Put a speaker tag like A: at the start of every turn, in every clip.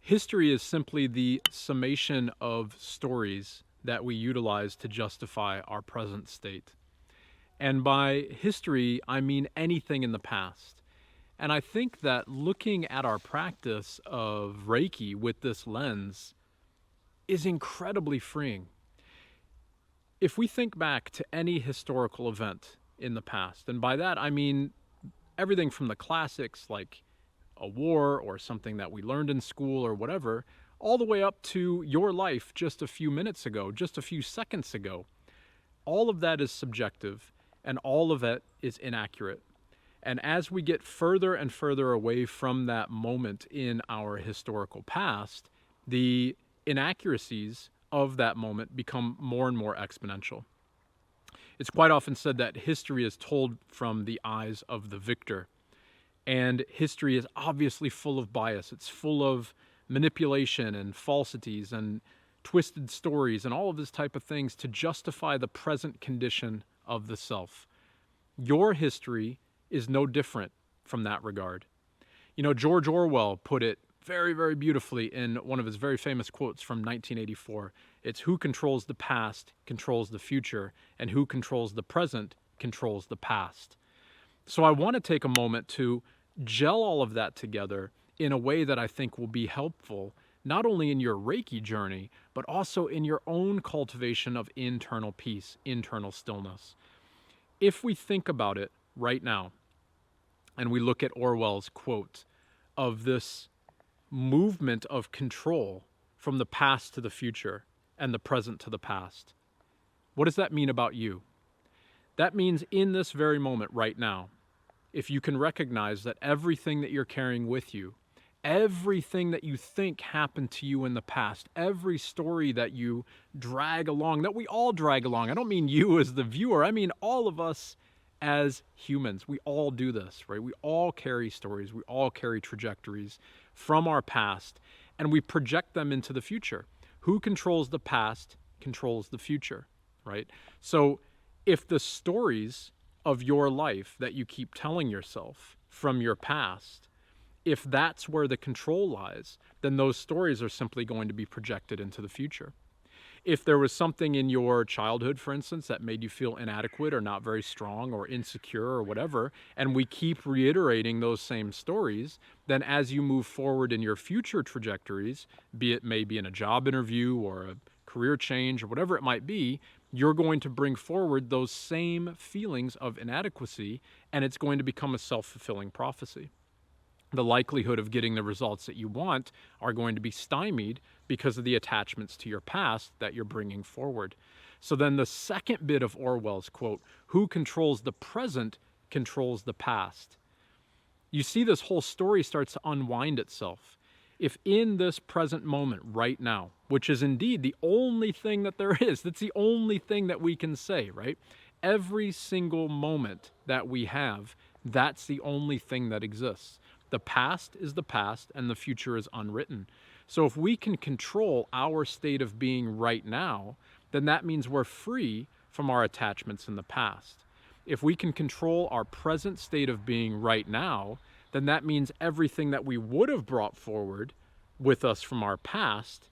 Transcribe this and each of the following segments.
A: History is simply the summation of stories that we utilize to justify our present state. And by history, I mean anything in the past. And I think that looking at our practice of Reiki with this lens is incredibly freeing. If we think back to any historical event in the past, and by that I mean everything from the classics like a war or something that we learned in school or whatever, all the way up to your life just a few minutes ago, just a few seconds ago. All of that is subjective and all of it is inaccurate. And as we get further and further away from that moment in our historical past, the inaccuracies of that moment become more and more exponential. It's quite often said that history is told from the eyes of the victor. And history is obviously full of bias. It's full of manipulation and falsities and twisted stories and all of this type of things to justify the present condition of the self. Your history is no different from that regard. You know, George Orwell put it very, very beautifully in one of his very famous quotes from 1984. It's who controls the past controls the future, and who controls the present controls the past. So I want to take a moment to gel all of that together in a way that I think will be helpful, not only in your Reiki journey, but also in your own cultivation of internal peace, internal stillness. If we think about it right now, and we look at Orwell's quote of this movement of control from the past to the future and the present to the past, what does that mean about you? That means in this very moment right now, if you can recognize that everything that you're carrying with you, everything that you think happened to you in the past, every story that you drag along, that we all drag along. I don't mean you as the viewer. I mean all of us as humans. We all do this, right? We all carry stories. We all carry trajectories from our past, and we project them into the future. Who controls the past controls the future, right? So if the stories of your life that you keep telling yourself from your past, if that's where the control lies, then those stories are simply going to be projected into the future. If there was something in your childhood, for instance, that made you feel inadequate or not very strong or insecure or whatever, and we keep reiterating those same stories, then as you move forward in your future trajectories, be it maybe in a job interview or a career change or whatever it might be, you're going to bring forward those same feelings of inadequacy, and it's going to become a self-fulfilling prophecy. The likelihood of getting the results that you want are going to be stymied because of the attachments to your past that you're bringing forward. So then the second bit of Orwell's quote, who controls the present controls the past. You see this whole story starts to unwind itself. If in this present moment right now, which is indeed the only thing that there is, that's the only thing that we can say, right? Every single moment that we have, that's the only thing that exists. The past is the past and the future is unwritten. So if we can control our state of being right now, then that means we're free from our attachments in the past. If we can control our present state of being right now, then that means everything that we would have brought forward with us from our past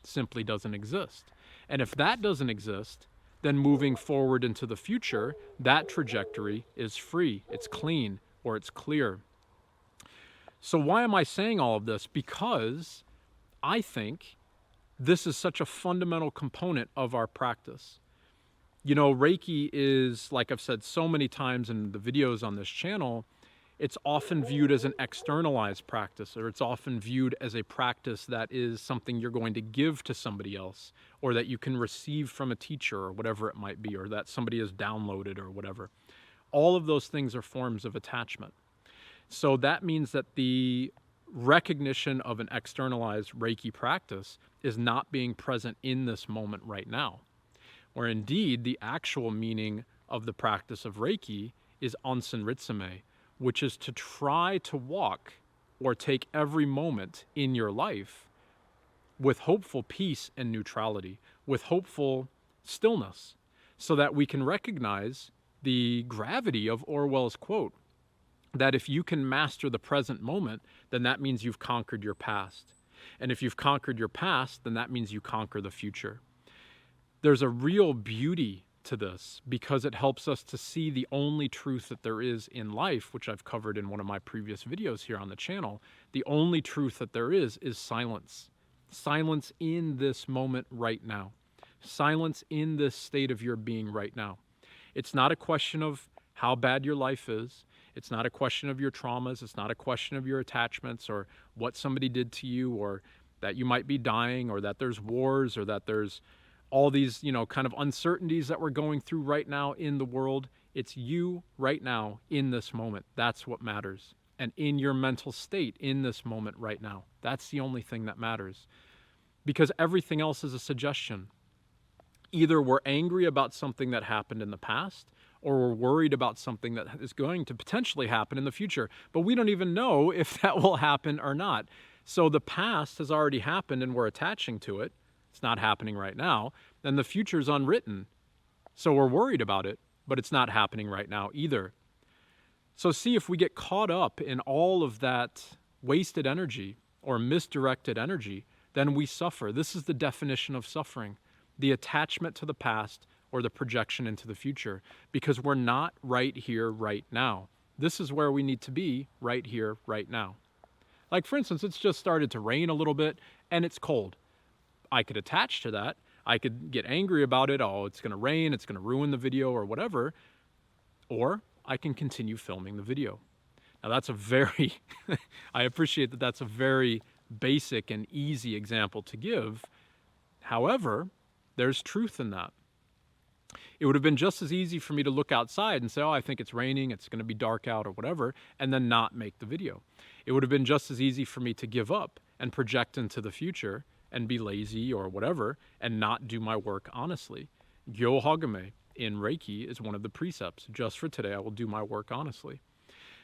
A: simply doesn't exist. And if that doesn't exist, then moving forward into the future, that trajectory is free, it's clean, or it's clear. So why am I saying all of this? Because I think this is such a fundamental component of our practice. You know, Reiki is, like I've said so many times in the videos on this channel, it's often viewed as an externalized practice, or it's often viewed as a practice that is something you're going to give to somebody else, or that you can receive from a teacher, or whatever it might be, or that somebody has downloaded, or whatever. All of those things are forms of attachment. So that means that the recognition of an externalized Reiki practice is not being present in this moment right now, where indeed the actual meaning of the practice of Reiki is unwritten, which is to try to walk or take every moment in your life with hopeful peace and neutrality, with hopeful stillness, so that we can recognize the gravity of Orwell's quote, that if you can master the present moment, then that means you've conquered your past. And if you've conquered your past, then that means you conquer the future. There's a real beauty to this because it helps us to see the only truth that there is in life, which I've covered in one of my previous videos here on the channel. The only truth that there is silence. Silence in this moment right now. Silence in this state of your being right now. It's not a question of how bad your life is. It's not a question of your traumas. It's not a question of your attachments or what somebody did to you, or that you might be dying, or that there's wars, or that there's all these, kind of uncertainties that we're going through right now in the world. It's you right now in this moment. That's what matters. And in your mental state in this moment right now. That's the only thing that matters. Because everything else is a suggestion. Either we're angry about something that happened in the past, or we're worried about something that is going to potentially happen in the future. But we don't even know if that will happen or not. So the past has already happened and we're attaching to it. It's not happening right now. Then the future is unwritten. So we're worried about it, but it's not happening right now either. So see, if we get caught up in all of that wasted energy or misdirected energy, then we suffer. This is the definition of suffering: the attachment to the past or the projection into the future, because we're not right here, right now. This is where we need to be, right here, right now. Like, for instance, it's just started to rain a little bit and it's cold. I could attach to that. I could get angry about it. Oh, it's going to rain. It's going to ruin the video or whatever. Or I can continue filming the video. Now that's a very, I appreciate that that's a very basic and easy example to give. However, there's truth in that. It would have been just as easy for me to look outside and say, oh, I think it's raining, it's going to be dark out or whatever, and then not make the video. It would have been just as easy for me to give up and project into the future and be lazy or whatever and not do my work honestly. Gyo Hagame in Reiki is one of the precepts. Just for today, I will do my work honestly.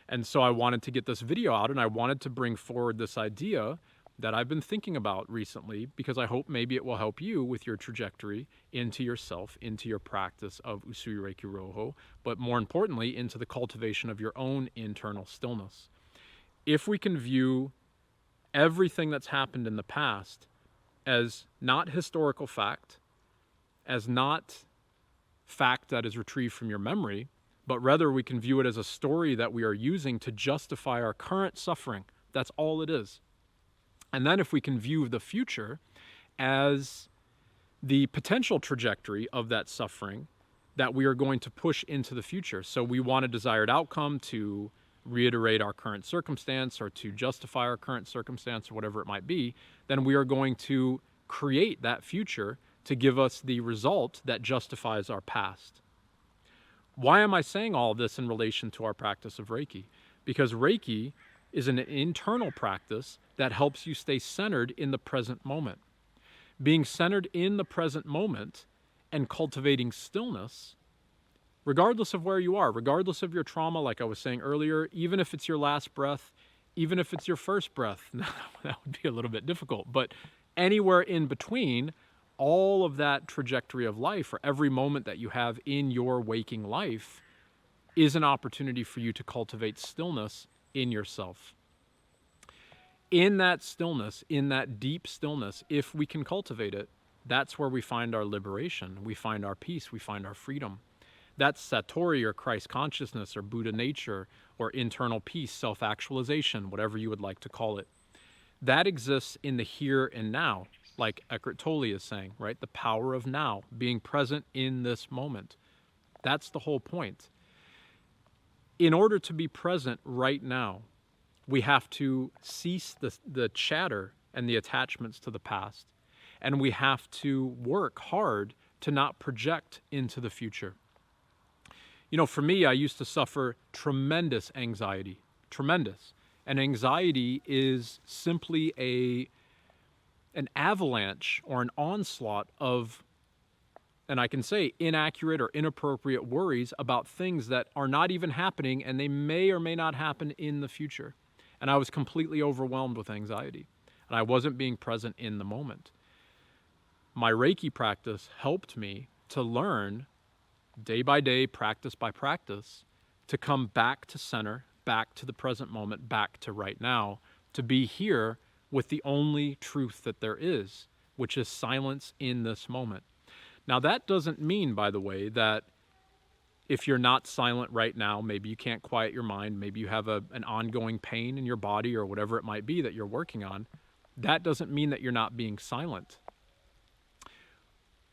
A: And so I wanted to get this video out, and I wanted to bring forward this idea that I've been thinking about recently, because I hope maybe it will help you with your trajectory into yourself, into your practice of Usui Reiki Roho, but more importantly, into the cultivation of your own internal stillness. If we can view everything that's happened in the past as not historical fact, as not fact that is retrieved from your memory, but rather we can view it as a story that we are using to justify our current suffering. That's all it is. And then if we can view the future as the potential trajectory of that suffering that we are going to push into the future. So we want a desired outcome to reiterate our current circumstance or to justify our current circumstance or whatever it might be, then we are going to create that future to give us the result that justifies our past. Why am I saying all of this in relation to our practice of Reiki? Because Reiki is an internal practice that helps you stay centered in the present moment. Being centered in the present moment and cultivating stillness, regardless of where you are, regardless of your trauma, like I was saying earlier, even if it's your last breath, even if it's your first breath, that would be a little bit difficult, but anywhere in between, all of that trajectory of life, or every moment that you have in your waking life, is an opportunity for you to cultivate stillness in yourself. In that stillness, in that deep stillness, if we can cultivate it, that's where we find our liberation, we find our peace, we find our freedom. That's Satori, or Christ consciousness, or Buddha nature, or internal peace, self-actualization, whatever you would like to call it. That exists in the here and now, like Eckhart Tolle is saying, right? The power of now, being present in this moment. That's the whole point. In order to be present right now, we have to cease the chatter and the attachments to the past. And we have to work hard to not project into the future. You know, for me, I used to suffer tremendous anxiety, tremendous. And anxiety is simply an avalanche or an onslaught of, and I can say, inaccurate or inappropriate worries about things that are not even happening, and they may or may not happen in the future. And I was completely overwhelmed with anxiety, and I wasn't being present in the moment. My Reiki practice helped me to learn, day by day, practice by practice, to come back to center, back to the present moment, back to right now, to be here with the only truth that there is, which is silence in this moment. Now, that doesn't mean, by the way, that if you're not silent right now, maybe you can't quiet your mind, maybe you have an ongoing pain in your body or whatever it might be that you're working on, that doesn't mean that you're not being silent.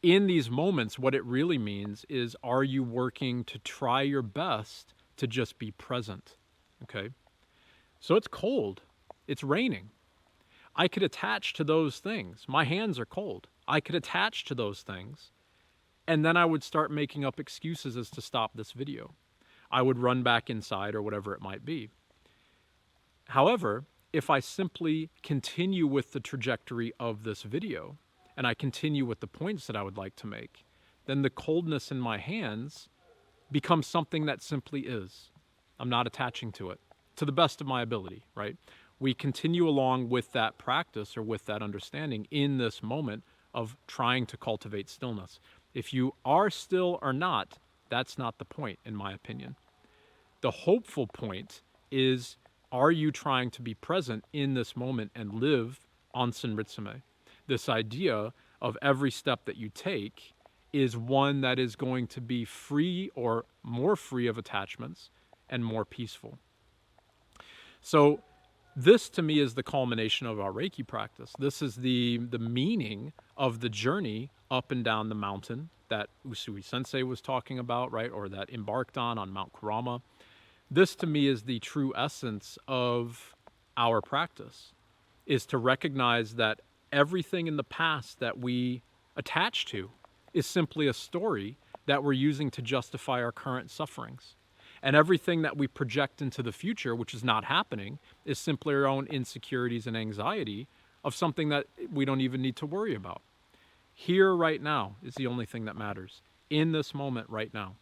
A: In these moments, what it really means is, are you working to try your best to just be present? Okay? So it's cold. It's raining. I could attach to those things. My hands are cold. I could attach to those things. And then I would start making up excuses as to stop this video. I would run back inside or whatever it might be. However, if I simply continue with the trajectory of this video, and I continue with the points that I would like to make, then the coldness in my hands becomes something that simply is. I'm not attaching to it, to the best of my ability, right? We continue along with that practice or with that understanding in this moment of trying to cultivate stillness. If you are still or not, that's not the point, in my opinion. The hopeful point is, are you trying to be present in this moment and live onsen ritsime? This idea of every step that you take is one that is going to be free or more free of attachments and more peaceful. So this to me is the culmination of our Reiki practice. This is the meaning of the journey up and down the mountain that Usui Sensei was talking about, right? Or that embarked on Mount Kurama. This to me is the true essence of our practice, is to recognize that everything in the past that we attach to is simply a story that we're using to justify our current sufferings. And everything that we project into the future, which is not happening, is simply our own insecurities and anxiety of something that we don't even need to worry about. Here right now is the only thing that matters, in this moment right now.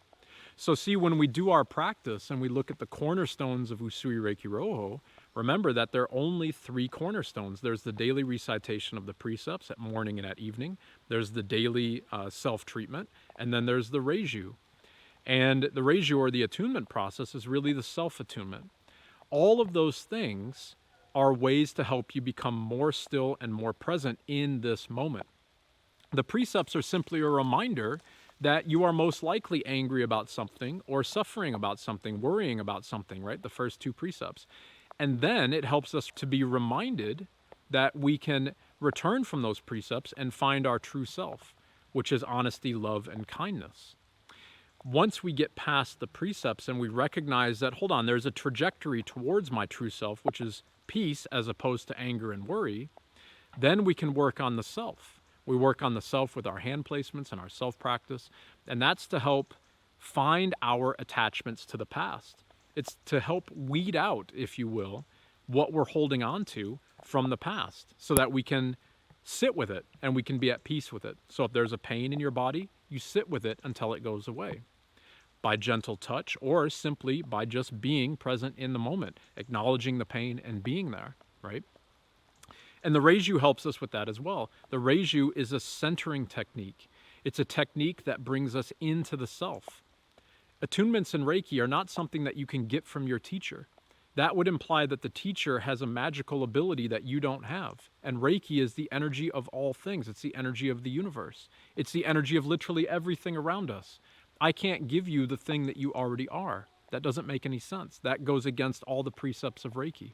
A: So see, when we do our practice and we look at the cornerstones of Usui Reiki Roho, remember that there are only 3 cornerstones. There's the daily recitation of the precepts at morning and at evening. There's the daily self-treatment. And then there's the Reiju. And the Reiju, or the attunement process, is really the self-attunement. All of those things are ways to help you become more still and more present in this moment. The precepts are simply a reminder that you are most likely angry about something or suffering about something, worrying about something, right? The first 2 precepts. And then it helps us to be reminded that we can return from those precepts and find our true self, which is honesty, love, and kindness. Once we get past the precepts and we recognize that, hold on, there's a trajectory towards my true self, which is peace as opposed to anger and worry, then we can work on the self. We work on the self with our hand placements and our self-practice, and that's to help find our attachments to the past. It's to help weed out, if you will, what we're holding on to from the past so that we can sit with it and we can be at peace with it. So if there's a pain in your body, you sit with it until it goes away, by gentle touch or simply by just being present in the moment, acknowledging the pain and being there, right? And the Reiju helps us with that as well. The Reiju is a centering technique. It's a technique that brings us into the self. Attunements in Reiki are not something that you can get from your teacher. That would imply that the teacher has a magical ability that you don't have. And Reiki is the energy of all things. It's the energy of the universe. It's the energy of literally everything around us. I can't give you the thing that you already are. That doesn't make any sense. That goes against all the precepts of Reiki.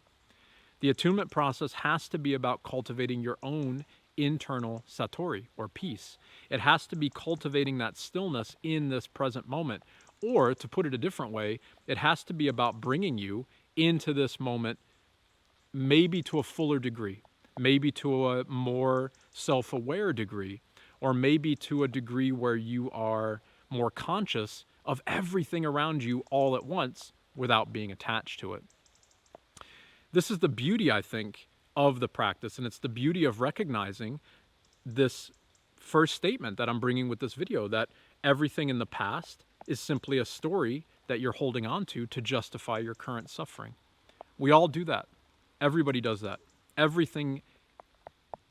A: The attunement process has to be about cultivating your own internal satori, or peace. It has to be cultivating that stillness in this present moment. Or, to put it a different way, it has to be about bringing you into this moment, maybe to a fuller degree, maybe to a more self-aware degree, or maybe to a degree where you are more conscious of everything around you all at once without being attached to it. This is the beauty, I think, of the practice, and it's the beauty of recognizing this first statement that I'm bringing with this video, that everything in the past is simply a story that you're holding on to justify your current suffering. We all do that. Everybody does that. Everything,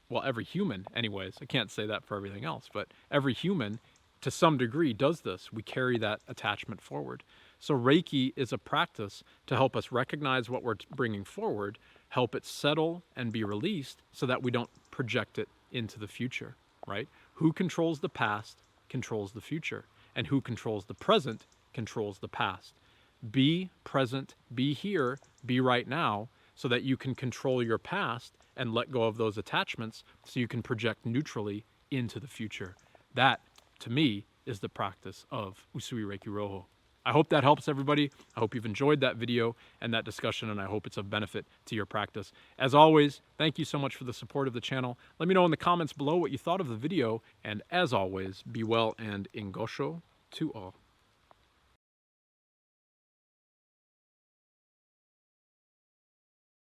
A: well, every human anyways, I can't say that for everything else, but every human to some degree does this. We carry that attachment forward. So Reiki is a practice to help us recognize what we're bringing forward, help it settle and be released so that we don't project it into the future, right? Who controls the past controls the future, and who controls the present controls the past. Be present, be here, be right now, so that you can control your past and let go of those attachments so you can project neutrally into the future. That, to me, is the practice of Usui Reiki Roho. I hope that helps everybody. I hope you've enjoyed that video and that discussion, and I hope it's of benefit to your practice. As always, thank you so much for the support of the channel. Let me know in the comments below what you thought of the video, and as always, be well and ingosho to all.